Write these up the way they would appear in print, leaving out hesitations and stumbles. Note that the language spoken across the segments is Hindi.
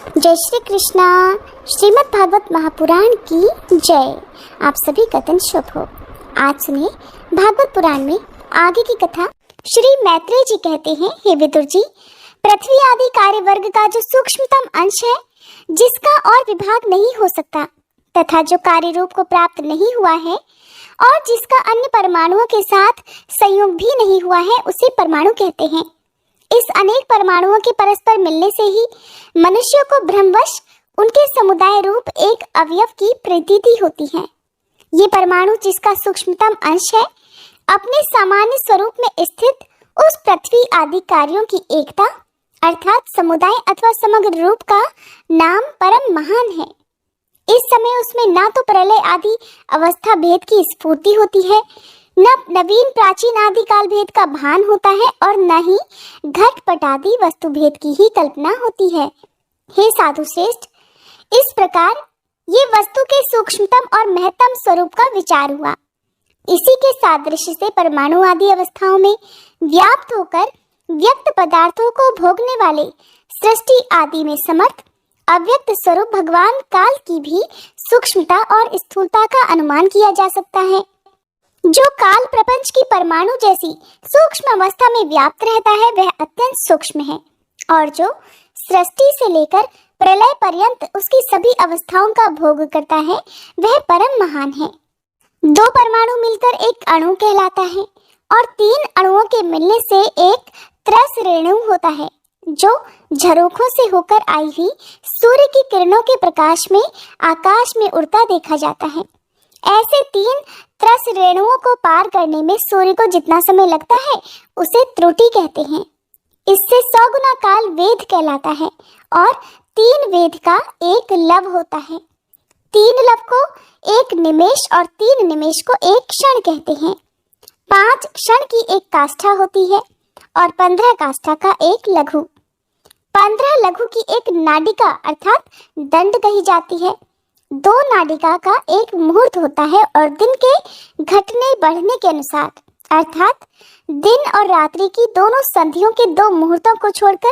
जय श्री कृष्णा। श्रीमद् भागवत महापुराण की जय। आप सभी का दिन शुभ हो। आज सुनिए भागवत पुराण में आगे की कथा। श्री मैत्रेय जी कहते हैं, हे विदुर जी, पृथ्वी आदि कार्य वर्ग का जो सूक्ष्मतम अंश है, जिसका और विभाग नहीं हो सकता तथा जो कार्य रूप को प्राप्त नहीं हुआ है और जिसका अन्य परमाणुओं के साथ संयोग भी नहीं हुआ है, उसे परमाणु कहते हैं। इस अनेक परमाणुओं के परस्पर मिलने से ही मनुष्यों को भ्रमवश उनके समुदाय रूप एक अवयव की प्रतीति होती है। ये परमाणु, जिसका सूक्ष्मतम अंश है, अपने सामान्य स्वरूप में स्थित उस पृथ्वी आदि कार्यों की एकता अर्थात समुदाय अथवा समग्र रूप का नाम परम महान है। इस समय उसमें ना तो प्रलय आदि अवस्था भेद की स्फूर्ति होती है, न नवीन प्राचीन आदि काल भेद का भान होता है और न ही घटपट आदि वस्तु भेद की ही कल्पना होती है। हे साधु श्रेष्ठ, इस प्रकार ये वस्तु के सूक्ष्मतम और महत्तम स्वरूप का विचार हुआ। इसी के सादृश्य से परमाणु आदि अवस्थाओं में व्याप्त होकर व्यक्त पदार्थों को भोगने वाले सृष्टि आदि में समर्थ अव्यक्त स्वरूप भगवान काल की भी सूक्ष्मता और स्थूलता का अनुमान किया जा सकता है। जो काल प्रपंच की परमाणु जैसी सूक्ष्म अवस्था में व्याप्त रहता है, वह अत्यंत सूक्ष्म है, और जो सृष्टि से लेकर प्रलय पर्यंत उसकी सभी अवस्थाओं का भोग करता है, वह परम महान है। दो परमाणु मिलकर एक अणु कहलाता है और तीन अणुओं के मिलने से एक त्रस रेणु होता है, जो झरोखों से होकर आई हुई सूर्य की किरणों के प्रकाश में आकाश में उड़ता देखा जाता है। ऐसे तीन त्रस रेणुओं को पार करने में सूर्य को जितना समय लगता है, उसे त्रुटि कहते हैं। इससे 100 गुना काल वेद कहलाता है और 3 वेद का एक लव होता है। 3 लव को एक निमेष और 3 निमेष को एक क्षण कहते हैं। 5 क्षण की एक काष्ठा होती है और 15 काष्ठा का एक लघु। 15 लघु की एक नाडिका अर्थात दंड कही जाती है। 2 नाडिका का एक मुहूर्त होता है और दिन के घटने बढ़ने के अनुसार अर्थात दिन और रात्रि की दोनों संधियों के 2 मुहूर्तों को छोड़कर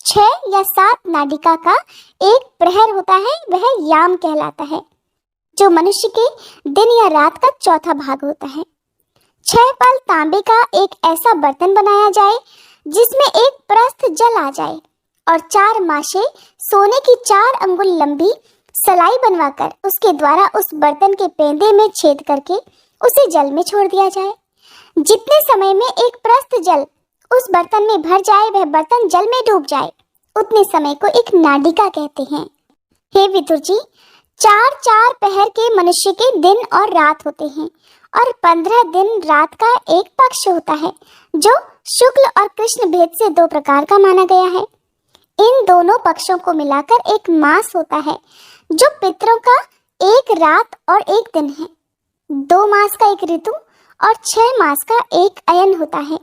6 या 7 नाडिका का एक प्रहर होता है, वह याम कहलाता है, जो मनुष्य के दिन या रात का चौथा भाग होता है। 6 पल तांबे का एक ऐसा बर्तन बनाया जाए जिसमें एक प्रस्थ जल आ जाए और 4 माशे सोने की 4 अंगुल लंबी सलाई बनवाकर उसके द्वारा उस बर्तन के पेंदे में छेद करके उसे जल में छोड़ दिया जाए। जितने समय में एक प्रस्थ जल उस बर्तन में भर जाए, वह बर्तन जल में डूब जाए, उतने समय को एक नाडिका कहते हैं। हे विदुर जी, 4-4 पहर के मनुष्य के दिन और रात होते हैं और 15 दिन रात का एक पक्ष होता है, जो शुक्ल और कृष्ण भेद से 2 प्रकार का माना गया है। इन दोनों पक्षों को मिलाकर एक मास होता है, जो पितरों का एक रात और एक दिन है। 2 मास का एक ऋतु और 6 मास का एक अयन होता है।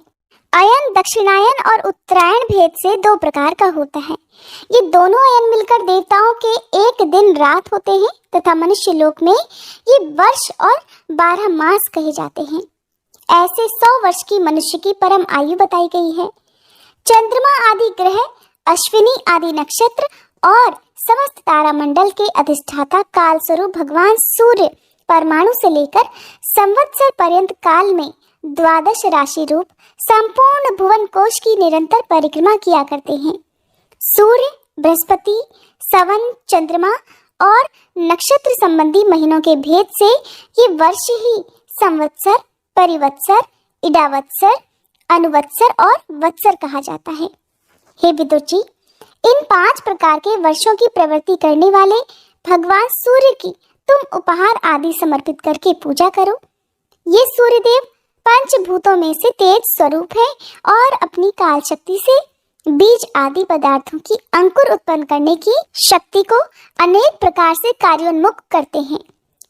अयन दक्षिणायन और उत्तरायण भेद से 2 प्रकार का होता है। ये दोनों अयन मिलकर देवताओं के एक दिन रात होते हैं तथा मनुष्य लोक में ये वर्ष और 12 मास कहे जाते हैं। ऐसे 100 वर्ष की मनुष्य की परम आयु बताई गई है। चंद्रमा आदि ग्रह, अश्विनी आदि नक्षत्र और समस्त तारामंडल के अधिष्ठाता काल स्वरूप भगवान सूर्य परमाणु से लेकर संवत्सर पर्यंत काल में 12 राशि रूप संपूर्ण भुवन कोश की निरंतर परिक्रमा किया करते हैं। सूर्य, बृहस्पति, सवन, चंद्रमा और नक्षत्र संबंधी महीनों के भेद से ये वर्ष ही संवत्सर, परिवत्सर, इडावत्सर, अनुवत्सर और वत्सर कहा जाता है। हे विदुर जी, इन 5 प्रकार के वर्षों की प्रवृत्ति करने वाले भगवान सूर्य की तुम उपहार आदि समर्पित करके पूजा करो। ये सूर्यदेव पंचभूतों में से तेज स्वरूप है और अपनी काल शक्ति से बीज आदि पदार्थों की अंकुर उत्पन्न करने की शक्ति को अनेक प्रकार से कार्योन्मुख करते हैं।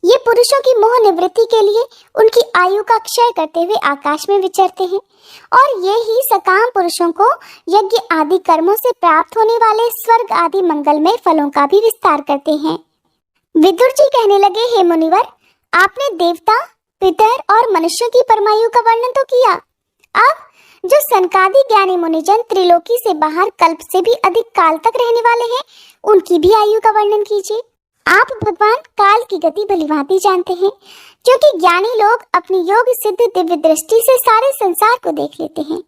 ये पुरुषों की मोह निवृत्ति के लिए उनकी आयु का क्षय करते हुए आकाश में विचरते हैं और ये ही सकाम पुरुषों को यज्ञ आदि कर्मों से प्राप्त होने वाले स्वर्ग आदि मंगलमय फलों का भी विस्तार करते हैं। विदुर जी कहने लगे, हे मुनिवर, आपने देवता, पितर और मनुष्यों की परमायु का वर्णन तो किया, अब जो सनकादि ज्ञानी मुनिजन त्रिलोकी से बाहर कल्प से भी अधिक काल तक रहने वाले हैं, उनकी भी आयु का वर्णन कीजिए। आप भगवान काल की गति भलीभांति जानते हैं, क्योंकि ज्ञानी लोग अपनी योग सिद्ध दिव्य दृष्टि से सारे संसार को देख लेते हैं।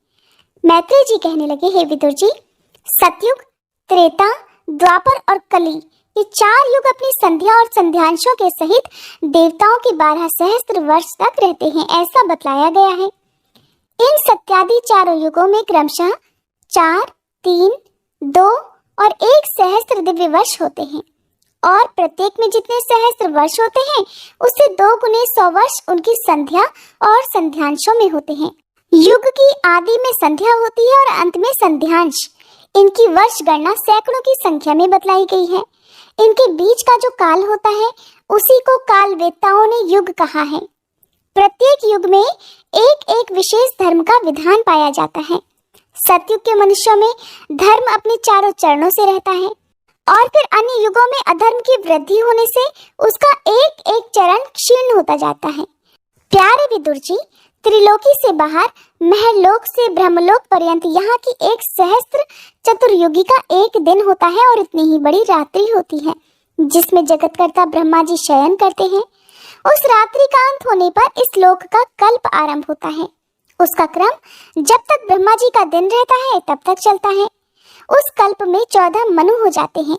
मैत्रेय जी कहने लगे, हे विदुर जी, सतयुग, त्रेता, द्वापर और कली, ये 4 युग अपनी संध्या और संध्यांशों के सहित देवताओं के 12 सहस्त्र वर्ष तक रहते हैं, ऐसा बतलाया गया है। इन सत्यादि 4 युगों में क्रमशः 4, 3, 2 और 1 सहस्त्र दिव्य वर्ष होते हैं, और प्रत्येक में जितने सहस्त्र वर्ष होते हैं उससे 2 गुने 100 वर्ष उनकी संध्या और संध्यांशों में होते हैं। युग की आदि में संध्या होती है और अंत में संध्यांश। इनकी वर्ष गणना सैकड़ों की संख्या में बतलाई गई है। इनके बीच का जो काल होता है उसी को काल वेत्ताओं ने युग कहा है। प्रत्येक युग में एक एक विशेष धर्म का विधान पाया जाता है। सतयुग के मनुष्यों में धर्म अपने चारों चरणों से रहता है, और फिर अन्य युगों में अधर्म की वृद्धि होने से उसका एक एक चरण क्षीण होता जाता है। प्यारे विदुर जी, त्रिलोकी से बाहर महलोक से ब्रह्मलोक पर्यंत यहाँ की 1 सहस्त्र चतुर्युगी का एक दिन होता है, और इतनी ही बड़ी रात्रि होती है जिसमें जगतकर्ता ब्रह्मा जी शयन करते हैं। उस रात्रि का अंत होने पर इस लोक का कल्प आरंभ होता है। उसका क्रम जब तक ब्रह्मा जी का दिन रहता है तब तक चलता है। उस कल्प में 14 मनु हो जाते हैं।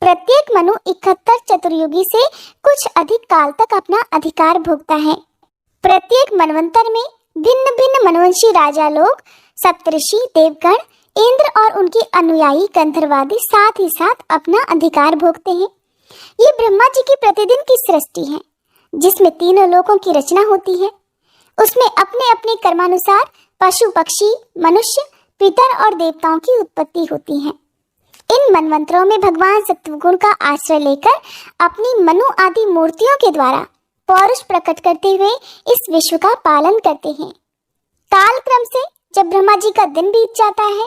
प्रत्येक मनु 71 चतुर्युगी से कुछ अधिक काल तक अपना अधिकार भोगता है। प्रत्येक मनवंतर में भिन्न भिन्न मनवंशी राजा लोग, सप्तऋषि, देवगण, इंद्र और उनके अनुयायी गंधर्वादी साथ ही साथ अपना अधिकार भोगते हैं। ये ब्रह्मा जी की प्रतिदिन की सृष्टि है, जिसमें तीनों लोकों की रचना होती है। उसमें अपने अपने कर्मानुसार पशु, पक्षी, मनुष्य, पितर और देवताओं की उत्पत्ति होती है। इन मनवंतरों में भगवान सत्वगुण का आश्रय लेकर अपनी मनु आदि मूर्तियों के द्वारा पौरुष प्रकट करते हुए इस विश्व का पालन करते हैं। काल क्रम से जब ब्रह्मा जी का दिन बीत जाता है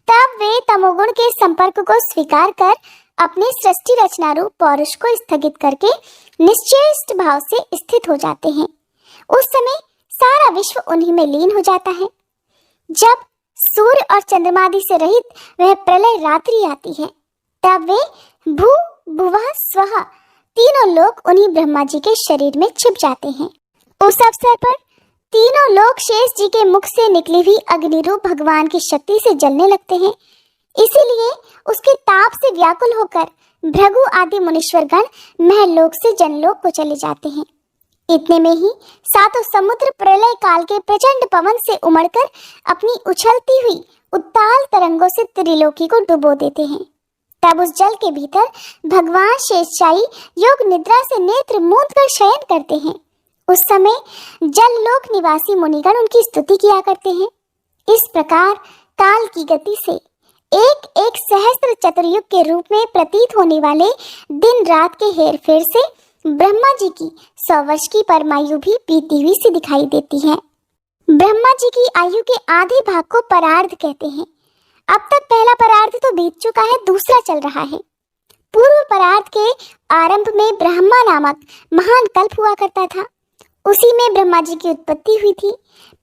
तब वे तमोगुण के संपर्क को स्वीकार कर अपने सृष्टि रचना रूप पौरुष को स्थगित करके निश्चेष्ट भाव से स्थित हो जाते हैं। उस समय सारा विश्व उन्हीं में लीन हो जाता है। जब सूर्य और चंद्रमादि से रहित वह प्रलय रात्रि आती है तब वे भू, भुवः, स्वः तीनों लोग उन्हीं ब्रह्मा जी के शरीर में छिप जाते हैं। उस अवसर पर तीनों लोग शेष जी के मुख से निकली हुई अग्नि रूप भगवान की शक्ति से जलने लगते हैं। इसीलिए उसके ताप से व्याकुल होकर भृगु आदि मुनीश्वर गण महलोक से जनलोक को चले जाते हैं। इतने में ही 7 समुद्र प्रलय काल के प्रचंड पवन से उमड़कर अपनी उछलती हुई उत्ताल तरंगों से त्रिलोकी को डुबो देते हैं। तब उस जल के भीतर भगवान शेषशायी योग निद्रा से नेत्र मूंद कर शयन करते हैं। उस समय जल लोक निवासी मुनिगण उनकी स्तुति किया करते हैं। इस प्रकार काल की गति से एक एक सहस्त्र चतुर्युग के रूप में प्रतीत होने वाले दिन रात के हेरफेर से ब्रह्मा जी की 100 वर्ष की परमायु भी बीती हुई सी दिखाई देती है। ब्रह्मा जी की आयु के आधे भाग को परार्ध कहते हैं। अब तक पहला परार्ध तो बीत चुका है, दूसरा चल रहा है। पूर्व परार्ध के आरंभ में ब्रह्मा नामक महान कल्प हुआ करता था। उसी में ब्रह्मा जी की उत्पत्ति हुई थी।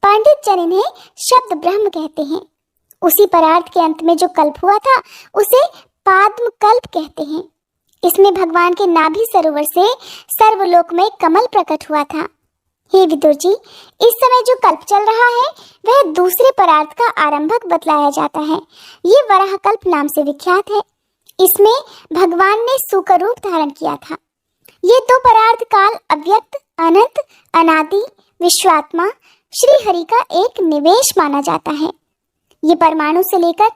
पंडित जन इन्हें शब्द ब्रह्म कहते हैं। उसी परार्ध के अंत में जो कल्प हुआ था उसे पाद्म कल्प कहते हैं। इसमें भगवान के नाभि सरोवर से सर्वलोक में कमल प्रकट हुआ था। हे विदुर जी, इस समय जो कल्प चल रहा है वह दूसरे परार्थ का आरंभक बतलाया जाता है। ये वराह कल्प नाम से विख्यात है। इसमें भगवान ने सूक रूप धारण किया था। ये 2 परार्थ काल अव्यक्त, अनंत, अनादि, विश्वात्मा, श्री हरि का एक निवेश माना जाता है। ये परमाणु से लेकर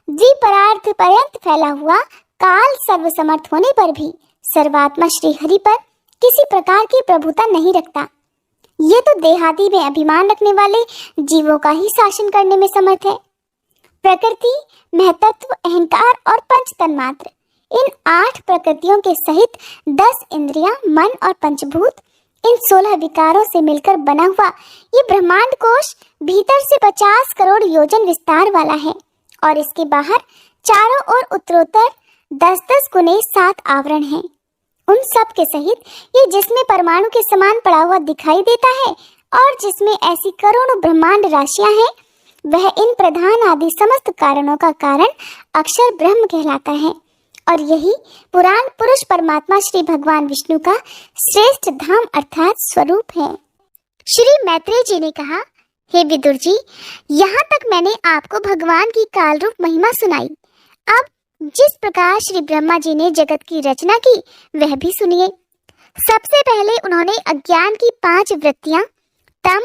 द्विपरार्थ पर्यंत फैला हुआ काल सर्वसमर्थ होने पर भी सर्वात्मा श्री हरि पर किसी प्रकार की प्रभुता नहीं रखता। ये तो देहादि में अभिमान रखने वाले जीवों का ही शासन करने में समर्थ है। प्रकृति, महतत्व, अहंकार और पंच तन्मात्र, इन 8 प्रकृतियों के सहित 10 इंद्रियां, मन और पंचभूत, इन 16 विकारों से मिलकर बना हुआ ये ब्रह्मांड कोश भीतर से 50 करोड़ योजन विस्तार वाला है, और इसके बाहर चारों ओर उत्तरोत्तर 10-10 गुने 7 आवरण हैं। उन सब के सहित ये जिसमें परमाणु के समान पड़ा हुआ दिखाई देता है और जिसमें ऐसी करोड़ों ब्रह्मांड राशियां हैं, वह इन प्रधान आदि समस्त कारणों का कारण अक्षर ब्रह्म कहलाता है और यही पुराण पुरुष परमात्मा श्री भगवान विष्णु का श्रेष्ठ धाम अर्थात स्वरूप है। श्री मैत्रेय जी ने कहा, हे विदुर जी, यहाँ तक मैंने आपको भगवान की काल रूप महिमा सुनाई। अब जिस प्रकार श्री ब्रह्मा जी ने जगत की रचना की वह भी सुनिए। सबसे पहले उन्होंने अज्ञान की 5 वृत्तियां तम,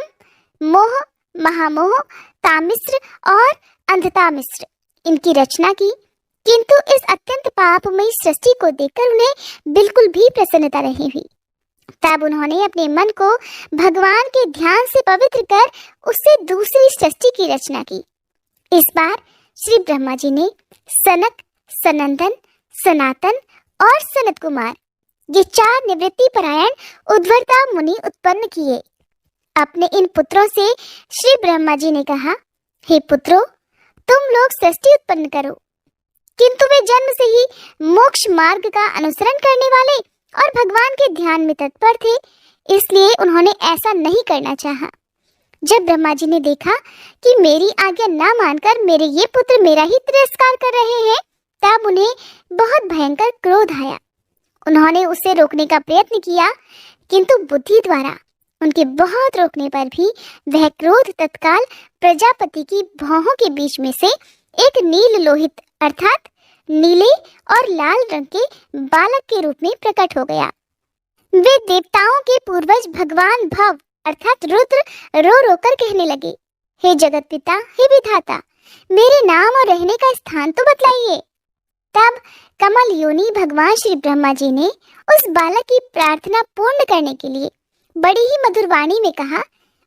मोह, महामोह, तामिश्र और अंधतामिश्र इनकी रचना की, किंतु इस अत्यंत पापमयी सृष्टि को देखकर उन्हें बिल्कुल भी प्रसन्नता नहीं हुई। तब उन्होंने अपने मन को भगवान के ध्यान से पवित्र कर उससे दूसरी सृष्टि की रचना की। इस बार श्री ब्रह्मा जी ने सनक, सनंदन, सनातन और सनत कुमार ये 4 निवृत्ति परायण उद्वरता मुनि उत्पन्न किए। अपने इन पुत्रों से श्री ब्रह्मा जी ने कहा, हे पुत्रों, तुम लोग सृष्टि उत्पन्न करो। किंतु वे जन्म से ही मोक्ष मार्ग का अनुसरण करने वाले और भगवान के ध्यान में तत्पर थे, इसलिए उन्होंने ऐसा नहीं करना चाहा। जब ब्रह्मा जी ने देखा कि मेरी आज्ञा ना मानकर मेरे ये पुत्र मेरा ही तिरस्कार कर रहे हैं, तब उन्हें बहुत भयंकर क्रोध आया। उन्होंने उसे रोकने का प्रयत्न किया, किंतु बुद्धि द्वारा उनके बहुत रोकने पर भी वह क्रोध तत्काल प्रजापति की भौहों के बीच में से एक नील लोहित अर्थात नीले और लाल रंग के बालक के रूप में प्रकट हो गया। वे देवताओं के पूर्वज भगवान भव अर्थात रुद्र रो रो कर कहने लगे, हे जगत पिता, हे विधाता, मेरे नाम और रहने का स्थान तो बतलाइए। तब कमल योनि भगवान श्री ब्रह्मा जी ने उस बालक की प्रार्थना पूर्ण करने के लिए बड़ी ही मधुर वाणी में कहा,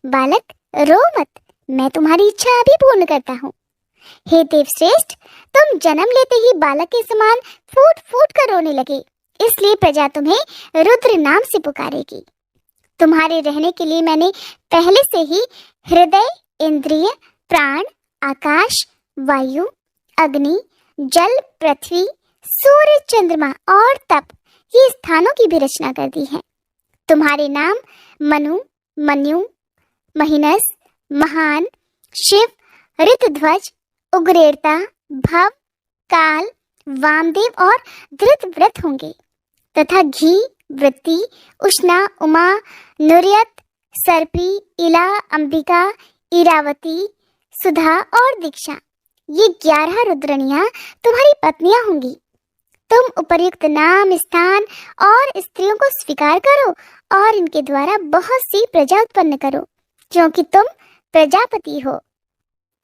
बालक रो मत, मैं तुम्हारी इच्छा अभी पूर्ण करता हूँ। हे देवश्रेष्ठ, तुम जन्म लेते ही बालक के समान फूट फूट कर रोने लगे, इसलिए प्रजा तुम्हें रुद्र नाम से पुकारेगी। तुम्हारे रहने के लिए मैंने पहले से ही हृदय, इंद्रिय, प्राण, आकाश, वायु, अग्नि, जल, पृथ्वी, सूर्य, चंद्रमा और तप ये स्थानों की भी रचना कर दी है। तुम्हारे नाम मनु, मन्यु, महिनस, महान, शिव, ऋतध्वज, उग्रेरता, भव, काल, वामदेव और धृतव्रत होंगे तथा घी, वृत्ति, उष्णा, उमा, नुर्यत, सर्पी, इला, अंबिका, इरावती, सुधा और दीक्षा ये 11 रुद्रनियां तुम्हारी पत्नियां होंगी। तुम उपर्युक्त नाम, स्थान और स्त्रियों को स्वीकार करो और इनके द्वारा बहुत सी प्रजा उत्पन्न करो, क्योंकि तुम प्रजापति हो।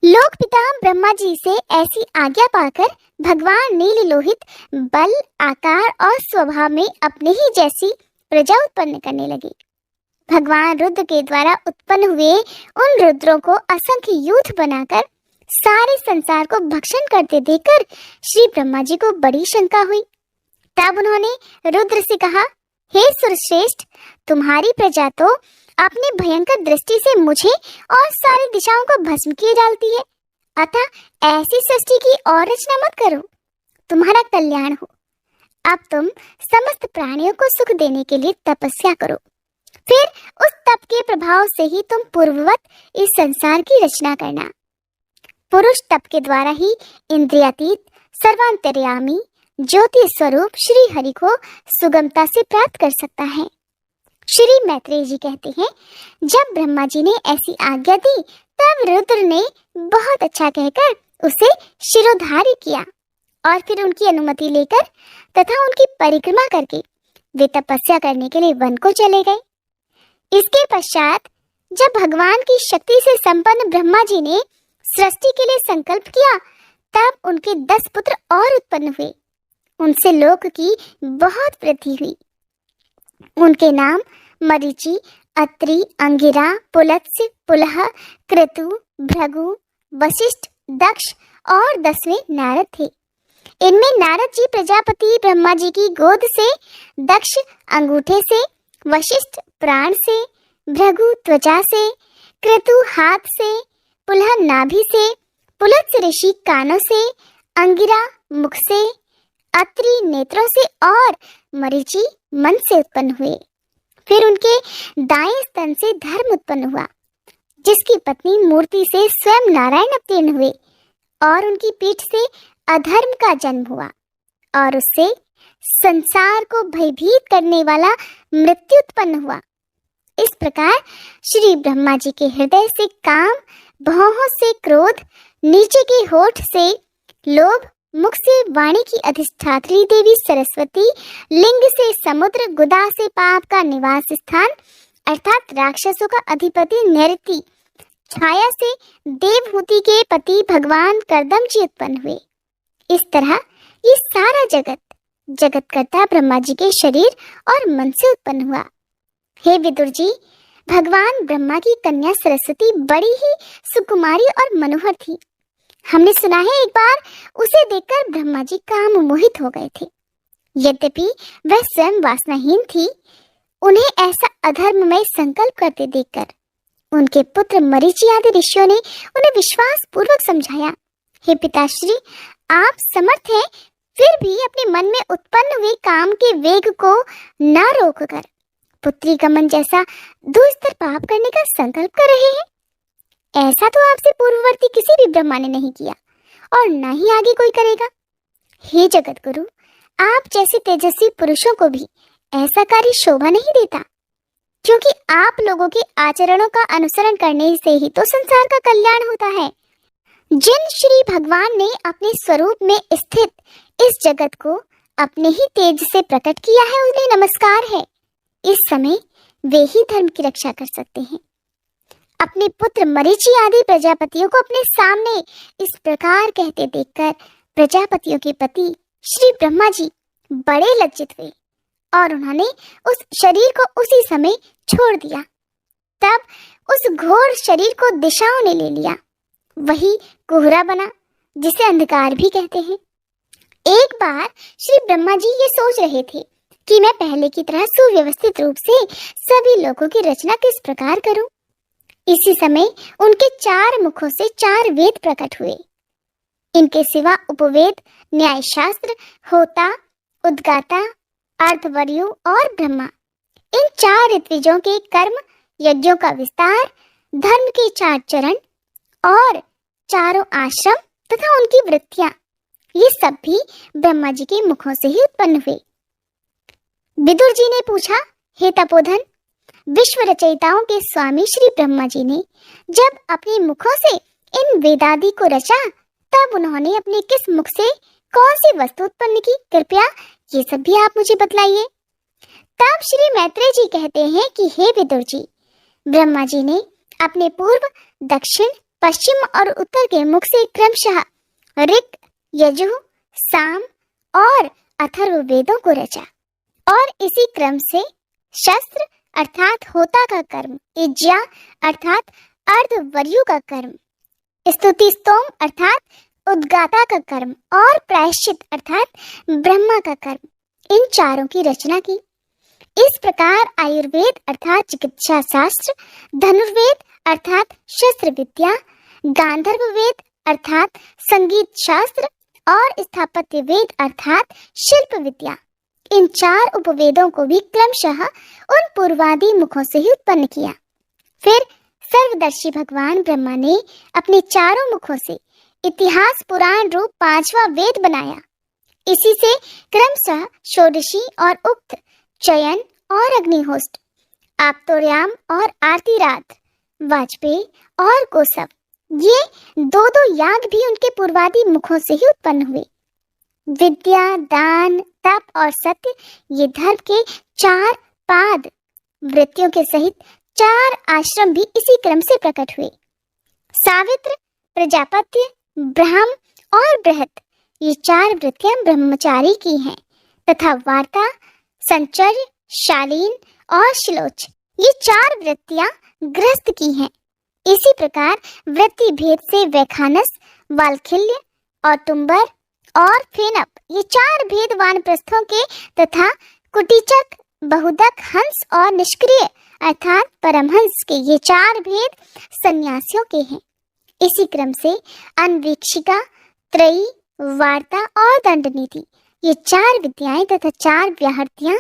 लोक पिता ब्रह्मा जी से ऐसी आज्ञा पाकर भगवान नील लोहित बल, आकार और स्वभाव में अपने ही जैसी प्रजा उत्पन्न करने लगे। भगवान रुद्र के द्वारा उत्पन्न हुए उन रुद्रों को असंख्य यूथ बनाकर सारे संसार को भक्षण करते देखकर श्री ब्रह्मा जी को बड़ी शंका हुई। तब उन्होंने रुद्र से कहा, हे सुरश्रेष्ठ, तुम्हारी प्रजा तो अपनी भयंकर दृष्टि से मुझे और सारी दिशाओं को भस्म किए डालती है, अतः ऐसी सृष्टि की और रचना मत करो, तुम्हारा कल्याण हो। अब तुम समस्त प्राणियों को सुख देने के लिए तपस्या करो, फिर उस तप के प्रभाव से ही तुम पूर्ववत इस संसार की रचना करना। पुरुष तप के द्वारा ही इंद्रियातीत, सर्वांतर्यामी, ज्योति स्वरूप श्री हरि को सुगमता से प्राप्त कर सकता है। श्री मैत्रेय जी कहते हैं, जब ब्रह्मा जी ने ऐसी आज्ञा दी तब रुद्र ने बहुत अच्छा कहकर उसे शिरोधार्य किया और फिर उनकी अनुमति लेकर तथा उनकी परिक्रमा करके वे तपस्या करने के लिए वन को चले गए। इसके पश्चात जब भगवान की शक्ति से संपन्न ब्रह्मा जी ने सृष्टि के लिए संकल्प किया तब उनके 10 पुत्र और उत्पन्न हुए। उनसे लोक की बहुत वृद्धि हुई। उनके नाम मरीचि, अत्रि, अंगिरा, पुलत्स्य, पुलह, क्रतु, भृगु, वशिष्ठ, दक्ष और 10वें नारद थे। इनमें नारद जी प्रजापति ब्रह्मा जी की गोद से, दक्ष अंगूठे से, वशिष्ठ प्राण से, भृगु त्वचा से, क्रतु हाथ से, पुलह नाभि से, पुलत्स्य ऋषि कानों से, अंगिरा मुख से, अत्रि नेत्रों से और मरीचि मन से उत्पन्न हुए। फिर उनके दाएं स्तन से धर्म उत्पन्न हुआ। जिसकी पत्नी मूर्ति से स्वयं नारायण अवतीर्ण हुए और उनकी पीठ से अधर्म का जन्म हुआ और उससे संसार को भयभीत करने वाला मृत्यु उत्पन्न हुआ। इस प्रकार श्री ब्रह्मा जी के हृदय से काम, भौहों से क्रोध, नीचे के होठ से लोभ, मुख से वाणी की अधिष्ठात्री देवी सरस्वती, लिंग से समुद्र, गुदा से पाप का निवास स्थान अर्थात राक्षसों का अधिपति नैऋति, छाया से देवहूति के पति भगवान कर्दम जी उत्पन्न हुए। इस तरह ये सारा जगतकर्ता ब्रह्मा जी के शरीर और मन से उत्पन्न हुआ। हे विदुर जी, भगवान ब्रह्मा की कन्या सरस्वती बड़ी ही सुकुमारी और मनोहर थी। हमने सुना है एक बार उसे देखकर ब्रह्मा जी काम मोहित हो गए थे। यद्यपि वह स्वयं वासनाहीन थी, उन्हें ऐसा अधर्ममय संकल्प करते देखकर उनके पुत्र मरीचि आदि ऋषियों ने उन्हें विश्वास पूर्वक समझाया, हे पिताश्री, आप समर्थ हैं, फिर भी अपने मन में उत्पन्न हुए काम के वेग को न रोककर पुत्री गमन जैसा दुस्तर पाप करने का संकल्प कर रहे हैं। ऐसा तो आपसे पूर्ववर्ती किसी भी ब्रह्मा ने नहीं किया और न ही आगे कोई करेगा। हे जगत गुरु, आप जैसे तेजस्वी पुरुषों को भी ऐसा कार्य शोभा नहीं देता, क्योंकि आप लोगों के आचरणों का अनुसरण करने से ही तो संसार का कल्याण होता है। जिन श्री भगवान ने अपने स्वरूप में स्थित इस जगत को अपने ही तेज से प्रकट किया है, उन्हें नमस्कार है। इस समय वे ही धर्म की रक्षा कर सकते हैं। अपने पुत्र मरीचि आदि प्रजापतियों को अपने सामने इस प्रकार कहते देखकर प्रजापतियों के पति श्री ब्रह्मा जी बड़े लज्जित हुए और उन्होंने उस शरीर को उसी समय छोड़ दिया। तब उस घोर शरीर को दिशाओं ने ले लिया, वही कोहरा बना, जिसे अंधकार भी कहते हैं। एक बार श्री ब्रह्मा जी ये सोच रहे थे कि मैं पहले की तरह सुव्यवस्थित रूप से सभी लोगों की रचना किस प्रकार करूं। इसी समय उनके 4 मुखों से 4 वेद प्रकट हुए। इनके सिवा उपवेद, न्याय शास्त्र, होता, उद्गाता, अर्धवर्यु और ब्रह्मा, इन 4 ऋत्विजों के कर्म, यज्ञों का विस्तार, धर्म के 4 चरण और चारों आश्रम तथा उनकी वृत्तियां, ये सब भी ब्रह्मा जी के मुखों से ही उत्पन्न हुए। विदुर जी ने पूछा, हे तपोधन, विश्व रचयिताओं के स्वामी श्री ब्रह्मा जी ने जब अपने मुखों से इन वेदादि को रचा, तब उन्होंने अपने किस मुख से कौन सी वस्तु उत्पन्न की, कृपया ये सब भी आप मुझे बतलाइए। तब श्री मैत्रेय जी कहते हैं कि हे विदुर जी, ब्रह्मा जी ने अपने पूर्व, दक्षिण, पश्चिम और उत्तर के मुख से क्रमशः ऋक, यजुः, साम और अथर्व वेदों को रचा और इसी क्रम से शस्त्र अर्थात होता का कर्म, यज्ञ अर्थात अर्धवर्यु का कर्म, स्तुति स्तोम अर्थात उद्गाता का कर्म और प्रायश्चित अर्थात ब्रह्मा का कर्म, इन चारों की रचना की। इस प्रकार आयुर्वेद अर्थात चिकित्सा शास्त्र, धनुर्वेद अर्थात शस्त्र विद्या, गांधर्व वेद अर्थात संगीत शास्त्र और स्थापत्य वेद अर्थात शिल्प विद्या, इन 4 उपवेदों को भी क्रमशः उन पूर्वादि मुखों से ही उत्पन्न किया। फिर सर्वदर्शी भगवान ब्रह्मा ने अपने 4 मुखों से इतिहास पुराण रूप 5वां वेद बनाया। इसी से क्रमशः षोडशी और उक्त, चयन और अग्निहोत्र, आप्तोर्याम और आरतीरात, वाजपेयी और कोसव, ये 2-2 याग भी उनके पूर्वादि मुखों से ही उत्पन्न हुए। विद्या, दान, तप और सत्य, ये धर्म के 4 पाद, वृत्तियों के सहित 4 आश्रम भी इसी क्रम से प्रकट हुए। सावित्र, प्रजापत्य, ब्राह्म और बृहत, ये 4 वृत्तियां ब्रह्मचारी की हैं तथा वार्ता, संचर्य, शालीन और शिलोच, ये 4 वृत्तियां गृहस्थ की हैं। इसी प्रकार वृत्ति भेद से वैखानस, वालखिल्य, औटुंबर और फेनप, ये 4 भेद वानप्रस्थों के तथा कुटीचक, बहुदक, हंस और निष्क्रिय अर्थात परमहंस के, ये 4 भेद सन्यासियों के हैं। इसी क्रम से अन्वीक्षिका, त्रयी, वार्ता और दंडनीति, ये 4 विद्याएं तथा 4 व्याहृतियां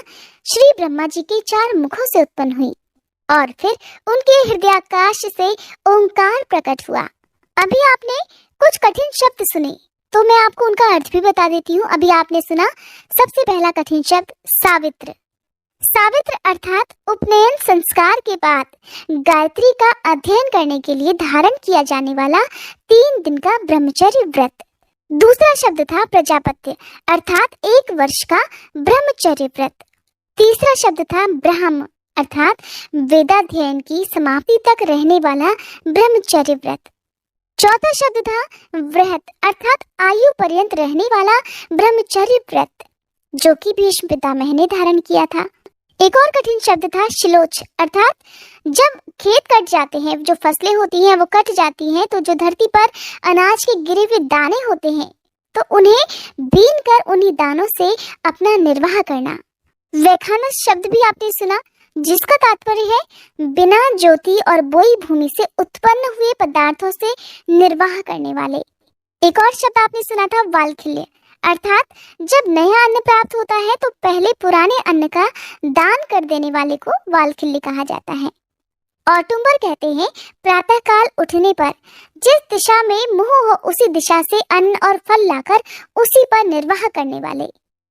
श्री ब्रह्मा जी के 4 मुखों से उत्पन्न हुई। और फिर उनके हृदयाकाश से ओंकार प्रकट हुआ। अभी आपने कुछ कठिन शब्द सुने, तो मैं आपको उनका अर्थ भी बता देती हूँ। अभी आपने सुना सबसे पहला कठिन शब्द सावित्र। सावित्र अर्थात उपनयन संस्कार के बाद गायत्री का अध्ययन करने के लिए धारण किया जाने वाला 3 दिन का ब्रह्मचर्य व्रत। दूसरा शब्द था प्रजापत्य अर्थात 1 वर्ष का ब्रह्मचर्य व्रत। तीसरा शब्द था ब्राह्म अर्थात वेदाध्ययन की समाप्ति तक रहने वाला ब्रह्मचर्य व्रत। चौथा शब्द था व्रत अर्थात आयु पर्यंत रहने वाला ब्रह्मचर्य व्रत, जो कि भीष्म पितामह ने धारण किया था। एक और कठिन शब्द था शिलोच अर्थात जब खेत कट जाते हैं, जो फसलें होती हैं वो कट जाती हैं, तो जो धरती पर अनाज के गिरे हुए दाने होते हैं, तो उन्हें बीन कर उन्हीं दानों से अपना निर्वाह करना। वैखानस शब्द भी आपने सुना, जिसका तात्पर्य है बिना ज्योति और बोई भूमि से उत्पन्न हुए पदार्थों से निर्वाह करने वाले। एक और शब्द आपने सुना था वालखिल्य अर्थात जब नया अन्न प्राप्त होता है तो पहले पुराने अन्न का दान कर देने वाले को वालखिल्य कहा जाता है। औटुंबर कहते हैं प्रातः काल उठने पर जिस दिशा में मुंह हो उसी दिशा से अन्न और फल लाकर उसी पर निर्वाह करने वाले।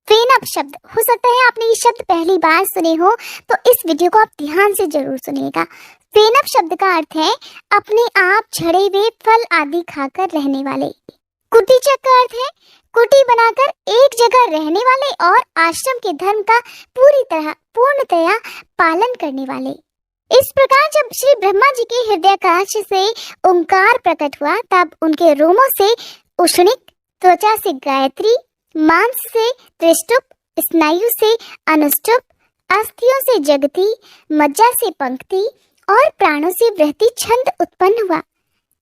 फेनअप शब्द, हो सकता है आपने ये शब्द पहली बार सुने हो, तो इस वीडियो को आप ध्यान से जरूर सुनिएगा। फेनअप शब्द का अर्थ है अपने आप झड़े हुए फल आदि खाकर रहने वाले। कुटीचक का अर्थ है कुटी बनाकर एक जगह रहने वाले और आश्रम के धर्म का पूर्णतया पालन करने वाले। इस प्रकार जब श्री ब्रह्मा जी के हृदयाकाश से ओंकार प्रकट हुआ, तब उनके रोमों से उष्णिक, त्वचा से गायत्री, मांस से त्रिष्टुप, स्नायु से अनुष्टुप, अस्थियों से जगती, मज्जा से पंक्ति और प्राणों से वृत्ति छंद उत्पन्न हुआ।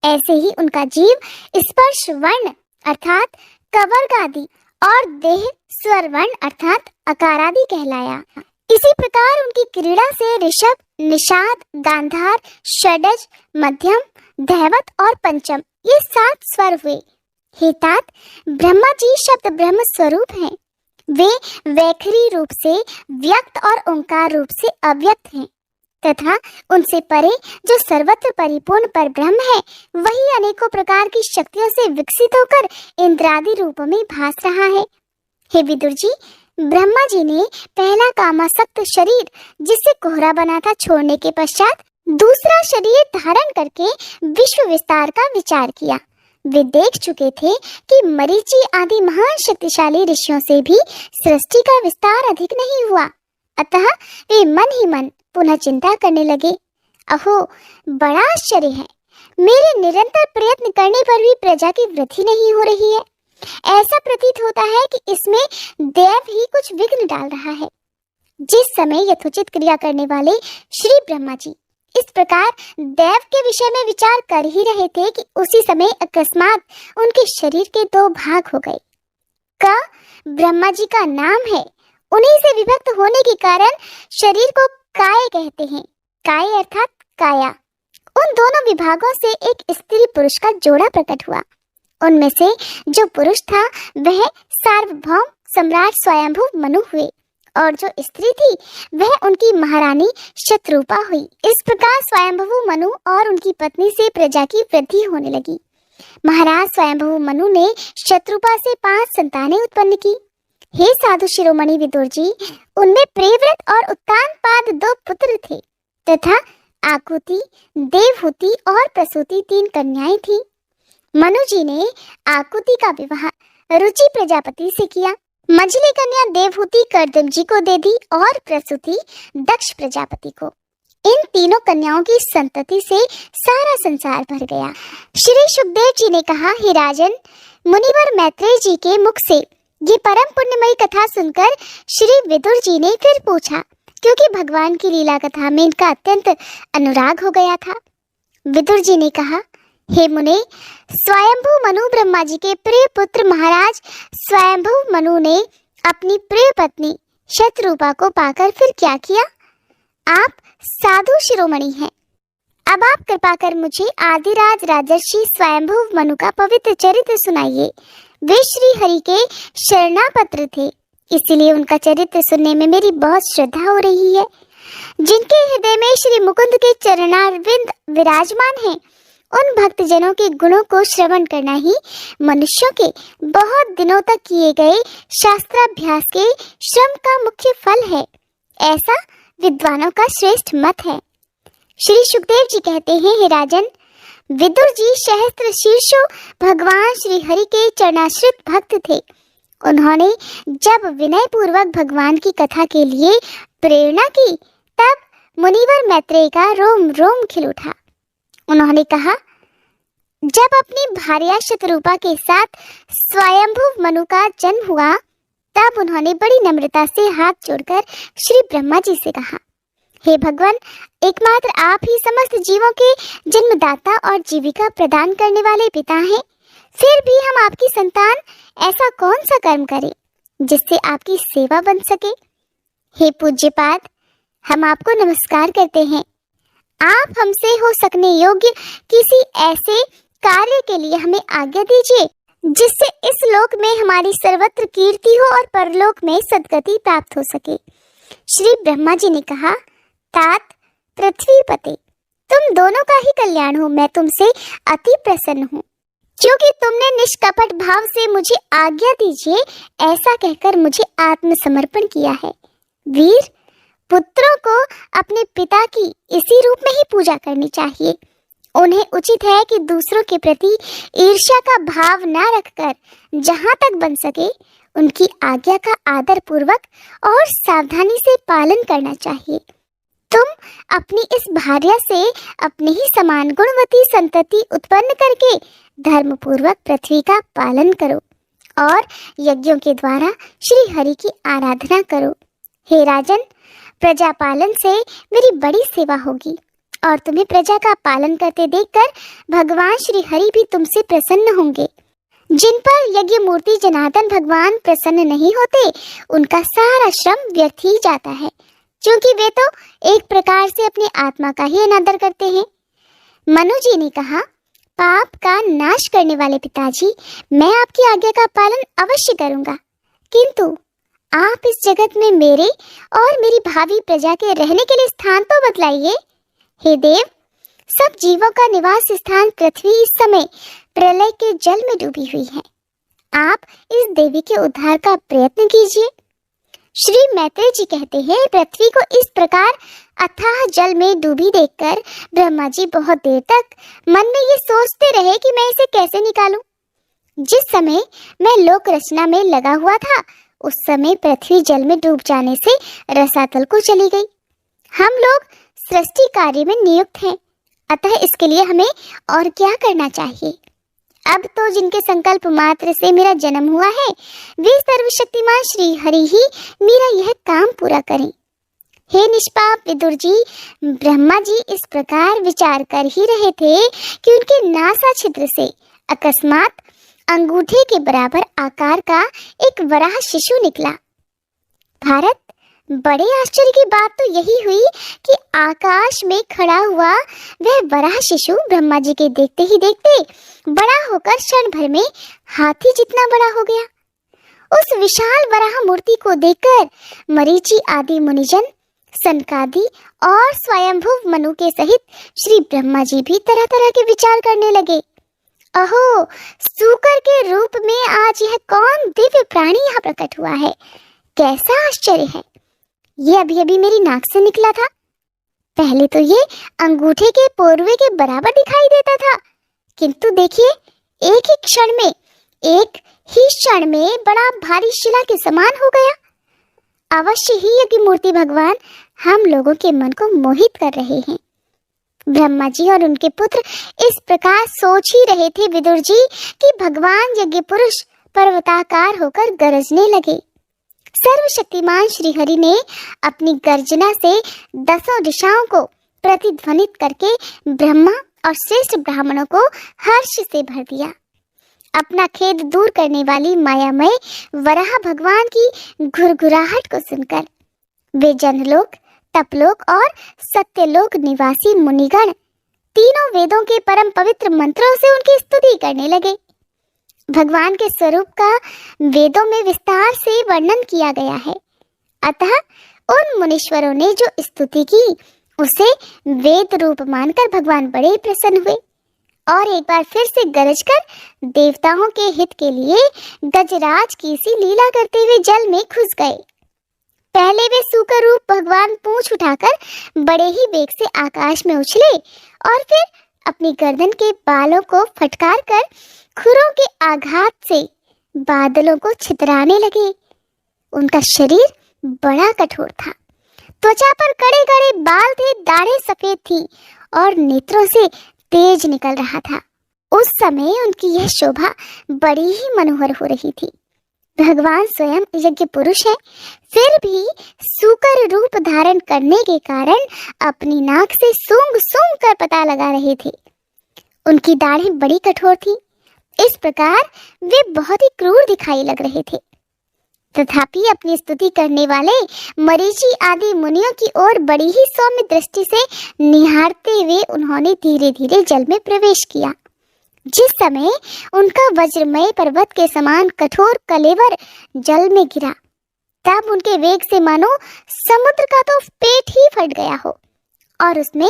ऐसे ही उनका जीव स्पर्श वर्ण अर्थात कवर्ग आदि और देह स्वर वर्ण अर्थात अकारादि कहलाया। इसी प्रकार उनकी क्रीड़ा से ऋषभ, निषाद, गांधार, षडज, मध्यम, धैवत और पंचम ये 7 स्वर हुए। हे तात, ब्रह्मा जी शब्द ब्रह्म स्वरूप हैं। वे वैखरी रूप से व्यक्त और ओंकार रूप से अव्यक्त हैं तथा उनसे परे जो सर्वत्र परिपूर्ण पर ब्रह्म है, वही अनेकों प्रकार की शक्तियों से विकसित होकर इंद्रादि रूपों में भास रहा है। हे विदुर जी, ब्रह्मा जी ने पहला कामासक्त शरीर जिससे कोहरा बना था छोड़ने के पश्चात दूसरा शरीर धारण करके विश्व विस्तार का विचार किया। वे देख चुके थे कि मरीचि आदि महान शक्तिशाली ऋषियों से भी सृष्टि का विस्तार अधिक नहीं हुआ, अतः वे मन ही मन पुनः चिंता करने लगे। अहो, बड़ा आश्चर्य है, मेरे निरंतर प्रयत्न करने पर भी प्रजा की वृद्धि नहीं हो रही है। ऐसा प्रतीत होता है कि इसमें देव ही कुछ विघ्न डाल रहा है। जिस समय यथोचित क्रिया करने वाले श्री ब्रह्मा जी इस प्रकार देव के विषय में विचार कर ही रहे थे कि उसी समय अकस्मात उनके शरीर के 2 भाग हो गए। का ब्रह्मा जी का नाम है, उन्हीं से विभक्त होने के कारण शरीर को काय कहते हैं। काय अर्थात काया। उन दोनों विभागों से एक स्त्री पुरुष का जोड़ा प्रकट हुआ। उनमें से जो पुरुष था वह सार्वभौम सम्राट स्वयंभू मनु हुए और जो स्त्री थी वह उनकी महारानी शत्रुपा हुई। इस प्रकार स्वयंभू मनु और उनकी पत्नी से प्रजा की वृद्धि होने लगी। महाराज स्वयंभू मनु ने शत्रुपा से 5 संतानें उत्पन्न की। हे साधु शिरोमणि विदुर जी, उनमें प्रियव्रत और उत्तानपाद 2 पुत्र थे तथा आकुति, देवहूति और प्रसूति 3 कन्याएं थी। मनु जी ने आकुति का विवाह रुचि प्रजापति से किया। मझली कन्या देवहूति कर्दम जी को दे दी और प्रसूति दक्ष प्रजापति को। इन तीनों कन्याओं की संतति से सारा संसार भर गया। श्री सुखदेव जी ने कहा, हे राजन, मुनिवर मैत्रेय जी के मुख से ये परम पुण्यमयी कथा सुनकर श्री विदुर जी ने फिर पूछा, क्योंकि भगवान की लीला कथा में इनका अत्यंत अनुराग हो गया था। विदुर जी ने कहा, हे मुने, स्वयंभू मनु ब्रह्मा जी के प्रिय पुत्र महाराज स्वयंभू मनु ने अपनी प्रिय पत्नी शत्रुपा को पाकर फिर क्या किया? आप साधु शिरोमणि हैं। अब आप कृपा कर मुझे आदिराज राजर्षि स्वयंभू मनु का पवित्र चरित्र सुनाइए। वे श्री हरि के शरणापत्र थे, इसलिए उनका चरित्र सुनने में मेरी बहुत श्रद्धा हो रही है। जिनके हृदय में श्री मुकुंद के चरणारविंद विराजमान हैं, उन भक्तजनों के गुणों को श्रवण करना ही मनुष्यों के बहुत दिनों तक किए गए शास्त्राभ्यास के श्रम का मुख्य फल है, ऐसा विद्वानों का श्रेष्ठ मत है। श्री सुखदेव जी कहते हैं, हे राजन, विदुर जी सहस्त्र शीर्षों भगवान श्री हरि के चरणाश्रित भक्त थे। उन्होंने जब विनय पूर्वक भगवान की कथा के लिए प्रेरणा की, तब मुनिवर मैत्रेय का रोम रोम खिल उठा। उन्होंने कहा, जब अपनी भार्या शतरूपा के साथ स्वयंभुव मनु का जन्म हुआ, तब उन्होंने बड़ी नम्रता से हाथ जोड़कर श्री ब्रह्मा जी से कहा, हे भगवान, एकमात्र आप ही समस्त जीवों के जन्मदाता और जीविका प्रदान करने वाले पिता हैं। फिर भी हम आपकी संतान ऐसा कौन सा कर्म करें जिससे आपकी सेवा बन सके। हे पूज्यपाद, हम आपको नमस्कार करते हैं। आप हमसे हो सकने योग्य किसी ऐसे कार्य के लिए हमें आज्ञा दीजिए जिससे इस लोक में हमारी सर्वत्र कीर्ति हो और परलोक में सद्गति प्राप्त हो सके। श्री ब्रह्मा जी ने कहा, तात पृथ्वीपते, तुम दोनों का ही कल्याण हो, मैं तुमसे अति प्रसन्न हूँ, क्योंकि तुमने निष्कपट भाव से मुझे आज्ञा दीजिए ऐसा कहकर मुझे आत्मसमर्पण किया है। वीर, पुत्रों को अपने पिता की इसी रूप में ही पूजा करनी चाहिए। उन्हें उचित है कि दूसरों के प्रति ईर्ष्या का भाव न रखकर जहाँ तक बन सके उनकी आज्ञा का आदर पूर्वक और सावधानी से पालन करना चाहिए। तुम अपनी इस भार्या से अपने ही समान गुणवती संतति उत्पन्न करके धर्म पूर्वक पृथ्वी का पालन करो और यज्ञों के द्वारा श्री हरि की आराधना करो। हे राजन, प्रजा पालन से मेरी बड़ी सेवा होगी और तुम्हें प्रजा का पालन करते देखकर भगवान श्री हरि भी तुमसे प्रसन्न होंगे। जिन पर यज्ञ मूर्ति जनार्दन भगवान प्रसन्न नहीं होते, उनका सारा श्रम व्यर्थ ही जाता है, क्योंकि वे तो एक प्रकार से अपनी आत्मा का ही अनादर करते हैं। मनु जी ने कहा, पाप का नाश करने वाले पिताजी, मैं आपकी आज्ञा का पालन अवश्य करूंगा, किंतु आप इस जगत में मेरे और मेरी भावी प्रजा के रहने के लिए स्थान तो बतलाइए। हे देव, सब जीवों का निवास स्थान पृथ्वी इस समय प्रलय के जल में डूबी हुई है। आप इस देवी के उद्धार का प्रयत्न कीजिए। श्री मैत्रेय जी कहते हैं, पृथ्वी को इस प्रकार अथाह जल में डूबी देखकर ब्रह्मा जी बहुत देर तक मन में ये सोचते रहे कि मैं इसे कैसे निकालूं। जिस समय मैं लोक रचना में लगा हुआ था, उस समय पृथ्वी जल में डूब जाने से रसातल को चली गई। हम लोग सृष्टि कार्य में नियुक्त हैं, अतः इसके लिए हमें और क्या करना चाहिए। अब तो जिनके संकल्प मात्र से मेरा जन्म हुआ है, वे सर्वशक्तिमान श्री हरि ही मेरा यह काम पूरा करें। हे निष्पाप विदुर जी, ब्रह्मा जी इस प्रकार विचार कर ही रहे थे कि उनके नासा छिद्र से अकस्मात अंगूठे के बराबर आकार का एक वराह शिशु निकला। भारत, बड़े आश्चर्य की बात तो यही हुई कि आकाश में खड़ा हुआ वह वराह शिशु ब्रह्मा जी के देखते ही देखते बड़ा होकर क्षण भर में हाथी जितना बड़ा हो गया। उस विशाल वराह मूर्ति को देखकर मरीचि आदि मुनिजन, सनकादि और स्वयंभुव मनु के सहित श्री ब्रह्मा जी भी तरह तरह के विचार करने लगे। अहो, सूकर के रूप में आज यह कौन दिव्य प्राणी यहाँ प्रकट हुआ है, कैसा आश्चर्य है। ये अभी अभी मेरी नाक से निकला था। पहले तो ये अंगूठे के पोरवे के बराबर दिखाई देता था, किंतु देखिए एक ही क्षण में बड़ा भारी शिला के समान हो गया। अवश्य ही यज्ञ मूर्ति भगवान हम लोगों के मन को मोहित कर रहे हैं। ब्रह्मा जी और उनके पुत्र इस प्रकार सोच ही रहे थे विदुर जी कि भगवान यज्ञ पुरुष पर्वताकार होकर गरजने लगे। सर्वशक्तिमान श्री हरि ने अपनी गर्जना से दसों दिशाओं को प्रतिध्वनित करके ब्रह्मा और श्रेष्ठ ब्राह्मणों को हर्ष से भर दिया। अपना खेद दूर करने वाली मायामय वराह भगवान की घुरघुराहट को सुनकर वे जनलोक, तपलोक और सत्यलोक निवासी मुनिगण तीनों वेदों के परम पवित्र मंत्रों से उनकी स्तुति करने लगे। भगवान के स्वरूप का वेदों में विस्तार से वर्णन किया गया है, अतः उन मुनीश्वरों ने जो स्तुति की उसे वेद रूप मानकर भगवान बड़े ही प्रसन्न हुए और एक बार फिर से गरज कर देवताओं के हित के लिए गजराज की सी लीला करते हुए जल में घुस गए। पहले वे सूकर रूप भगवान पूंछ उठाकर बड़े ही वेग से आकाश में उछले और फिर अपनी गर्दन के बालों को फटकार कर खुरों के आघात से बादलों को छितराने लगे। उनका शरीर बड़ा कठोर था, त्वचा पर कड़े कड़े बाल थे, दाढ़ें सफेद थी और नेत्रों से तेज निकल रहा था। उस समय उनकी यह शोभा बड़ी ही मनोहर हो रही थी। भगवान स्वयं यज्ञ पुरुष है, फिर भी सूकर रूप धारण करने के कारण अपनी नाक से सूंघ सूंघ कर पता लगा रहे थे। उनकी दाढ़ें बड़ी कठोर थी, इस प्रकार वे बहुत ही क्रूर दिखाई लग रहे थे। तथापि अपनी स्तुति करने वाले मरीचि आदि मुनियों की ओर बड़ी ही सौम्य दृष्टि से निहारते हुए उन्होंने धीरे धीरे जल में प्रवेश किया। जिस समय उनका वज्रमय पर्वत के समान कठोर कलेवर जल में गिरा, तब उनके वेग से मानो समुद्र का तो पेट ही फट गया हो और उसमें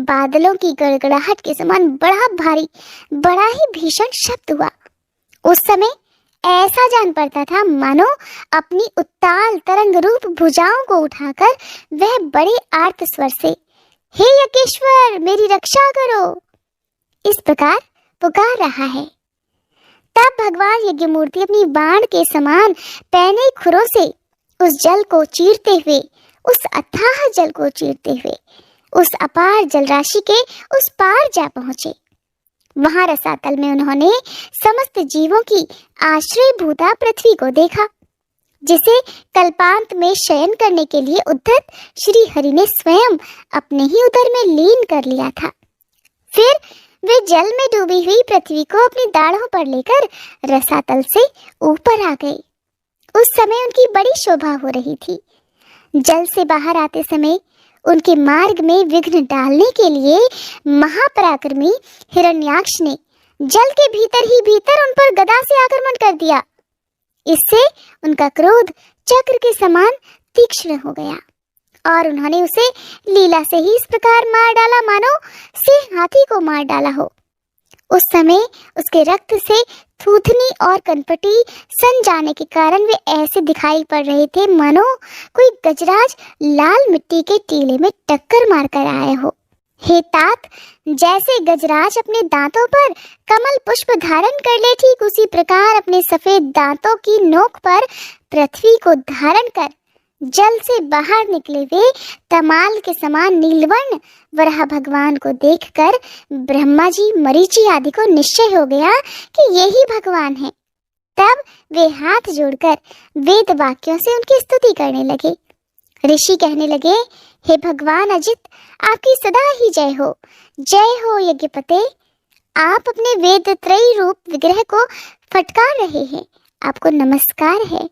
बादलों की गड़गड़ाहट के समान बड़ा भारी, बड़ा ही भीषण शब्द हुआ। उस समय ऐसा जान पड़ता था मानो अपनी उत्ताल तरंग रूप भुजाओं को उठाकर वह बड़े आर्त स्वर से, हे यज्ञेश्वर मेरी रक्षा करो, इस प्रकार पुकार रहा है। तब भगवान यज्ञ मूर्ति अपनी बाण के समान पैने खुरों से उस जल को चीरते हुए, उस अथाह जल को चीरते हुए उस अपार जल राशि के उस पार जा पहुंचे। वहां रसातल में उन्होंने समस्त जीवों की आश्रयभूता पृथ्वी को देखा, जिसे कल्पांत में शयन करने के लिए उद्धत श्री हरि ने स्वयं अपने ही उदर में लीन कर लिया था। फिर वे जल में डूबी हुई पृथ्वी को अपनी दाढ़ों पर लेकर रसातल से ऊपर आ गए। उस समय उनकी बड़ी शोभा हो रही थी। जल से बाहर आते समय उनके मार्ग में विघ्न डालने के लिए महापराक्रमी हिरण्याक्ष ने जल के भीतर ही भीतर उन पर गदा से आक्रमण कर दिया। इससे उनका क्रोध चक्र के समान तीक्ष्ण हो गया और उन्होंने उसे लीला से ही इस प्रकार मार डाला मानो सिंह हाथी को मार डाला हो। उस समय उसके रक्त से थूथनी और कनपटी सन जाने के कारण वे ऐसे दिखाई पड़ रहे थे मानो कोई गजराज लाल मिट्टी के टीले में टक्कर मारकर आए हो। हे तात, जैसे गजराज अपने दांतों पर कमल पुष्प धारण कर ले, ठीक उसी प्रकार अपने सफेद दांतों की नोक पर पृथ्वी को धारण कर जल से बाहर निकले वे तमाल के समान नीलवर्ण वराह भगवान को देखकर ब्रह्मा जी, मरीचि आदि को निश्चय हो गया कि यही भगवान है। तब वे हाथ जोड़कर वेद वाक्यों से उनकी स्तुति करने लगे। ऋषि कहने लगे, हे भगवान अजित, आपकी सदा ही जय हो यज्ञपते। आप अपने वेद त्रयी रूप विग्रह को फटकार रहे हैं, आपको नमस्कार है।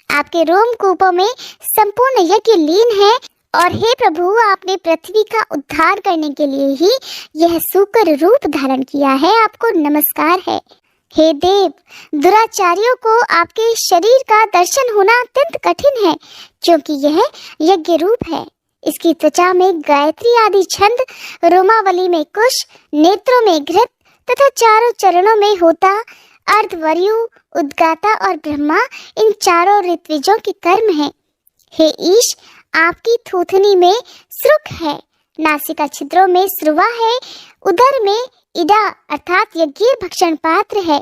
आपके रोमकूपों में संपूर्ण यज्ञ लीन है और हे प्रभु, आपने पृथ्वी का उद्धार करने के लिए ही यह सूकर रूप धारण किया है, आपको नमस्कार है। हे देव, दुराचारियों को आपके शरीर का दर्शन होना अत्यंत कठिन है, क्योंकि यह यज्ञ रूप है। इसकी त्वचा में गायत्री आदि छंद, रोमावली में कुश, नेत्रों में घृत तथा चारों चरणों में होता, अर्धवर्यु, उद्गाता और ब्रह्मा, इन चारों ऋत्विजों के कर्म है। हे ईश, आपकी थूथनी में श्रुक है, नासिका छिद्रों में श्रुवा है, उदर में इडा अर्थात यज्ञ भक्षण पात्र है,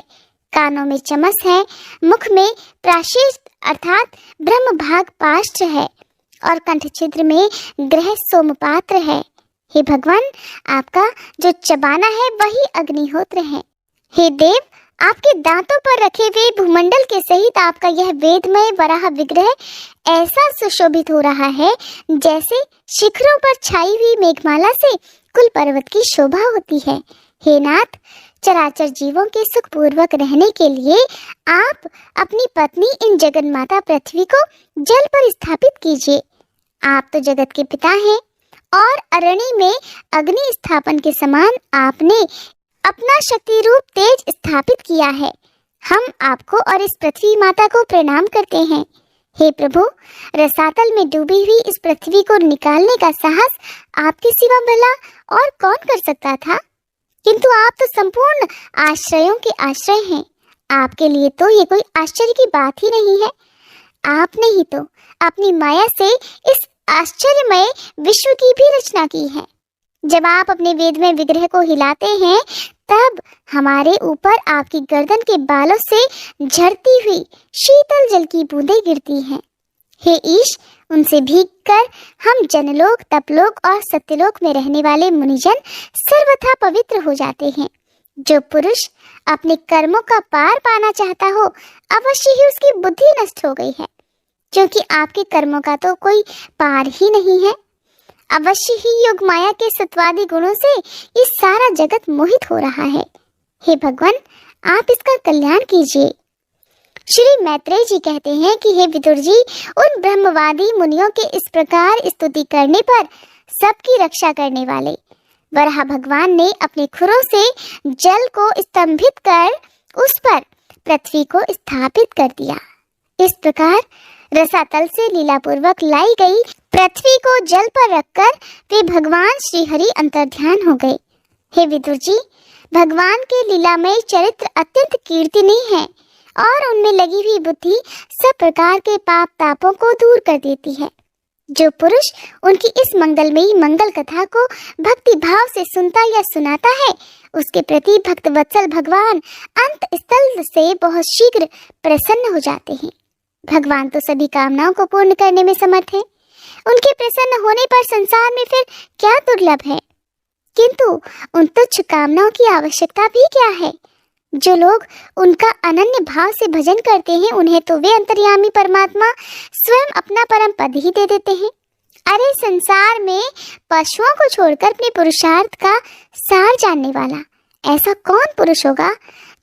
कानों में चमस है, मुख में प्राशिष्ट अर्थात ब्रह्म भाग पाष्ट्र है और कंठ छिद्र में ग्रह सोमपात्र है। हे भगवान, आपका जो चबाना है वही अग्निहोत्र है। हे देव, आपके दांतों पर रखे हुए भूमंडल के सहित आपका यह वेदमय वराह विग्रह ऐसा सुशोभित हो रहा है जैसे शिखरों पर छाई हुई मेघमाला से कुल पर्वत की शोभा होती है। हे नाथ, चराचर जीवों के सुख पूर्वक रहने के लिए आप अपनी पत्नी इन जगत माता पृथ्वी को जल पर स्थापित कीजिए। आप तो जगत के पिता हैं और अरण्य में अग्नि स्थापन के समान आपने अपना शक्ति रूप तेज स्थापित किया है। हम आपको और इस पृथ्वी माता को प्रणाम करते हैं। हे प्रभु, रसातल में डूबी हुई इस पृथ्वी को निकालने का साहस आपके सिवा भला और कौन कर सकता था? किंतु आप तो संपूर्ण आश्रयों के आश्रय हैं। आपके लिए तो ये कोई आश्चर्य की बात ही नहीं है। आपने ही तो अपनी माया से इस आश्चर्यमय विश्व की भी रचना की है। जब आप अपने वेद में विग्रह को हिलाते हैं, तब हमारे ऊपर आपकी गर्दन के बालों से झरती हुई शीतल जल की बूंदें गिरती हैं। हे ईश, उनसे भीगकर हम जनलोक, तपलोक और सत्यलोक में रहने वाले मुनिजन सर्वथा पवित्र हो जाते हैं। जो पुरुष अपने कर्मों का पार पाना चाहता हो, अवश्य ही उसकी बुद्धि नष्ट हो गई है, क्योंकि आपके कर्मों का तो कोई पार ही नहीं है। अवश्य ही योग माया के सत्वादी गुणों से ये सारा जगत मोहित हो रहा है। हे भगवान, आप इसका कल्याण कीजिए। श्री मैत्रेय जी कहते हैं कि हे विदुर जी, उन ब्रह्मवादी मुनियों के इस प्रकार स्तुति करने पर सबकी रक्षा करने वाले वराह भगवान ने अपने खुरों से जल को स्तंभित कर उस पर पृथ्वी को स्थापित कर दिया। इस प्रकार रसातल से लीलापूर्वक लाई गई पृथ्वी को जल पर रखकर वे भगवान श्री हरि अंतर्ध्यान हो गए। हे विदुर जी, भगवान के लीलामय चरित्र अत्यंत कीर्तनीय है और उनमें लगी हुई बुद्धि सब प्रकार के पाप तापों को दूर कर देती है। जो पुरुष उनकी इस मंगलमयी मंगल कथा को भक्ति भाव से सुनता या सुनाता है, उसके प्रति भक्त वत्सल भगवान अंत स्थल से बहुत शीघ्र प्रसन्न हो जाते हैं। भगवान तो सभी कामनाओं को पूर्ण करने में समर्थ है। उनके प्रसन्न होने पर संसार में फिर क्या दुर्लभ है? किंतु उन तुच्छ कामनाओं की आवश्यकता भी क्या है? जो लोग उनका अनन्य भाव से भजन करते हैं, उन्हें तो वे अंतर्यामी परमात्मा स्वयं अपना परम पद ही दे देते हैं। अरे, संसार में पशुओं को छोड़कर अपने पुरुषार्थ का सार जानने वाला ऐसा कौन पुरुष होगा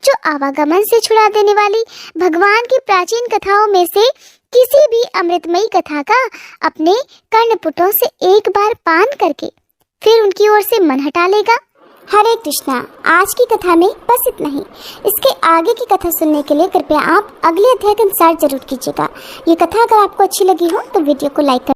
जो आवागमन से छुड़ा देने वाली भगवान की प्राचीन कथाओं में से किसी भी अमृतमयी कथा का अपने कर्णपुटों से एक बार पान करके फिर उनकी ओर से मन हटा लेगा? हरे कृष्णा। आज की कथा में बस इतना ही। इसके आगे की कथा सुनने के लिए कृपया आप अगले अध्याय के अनुसार जरूर कीजिएगा। ये कथा अगर आपको अच्छी लगी हो तो वीडियो को लाइक कर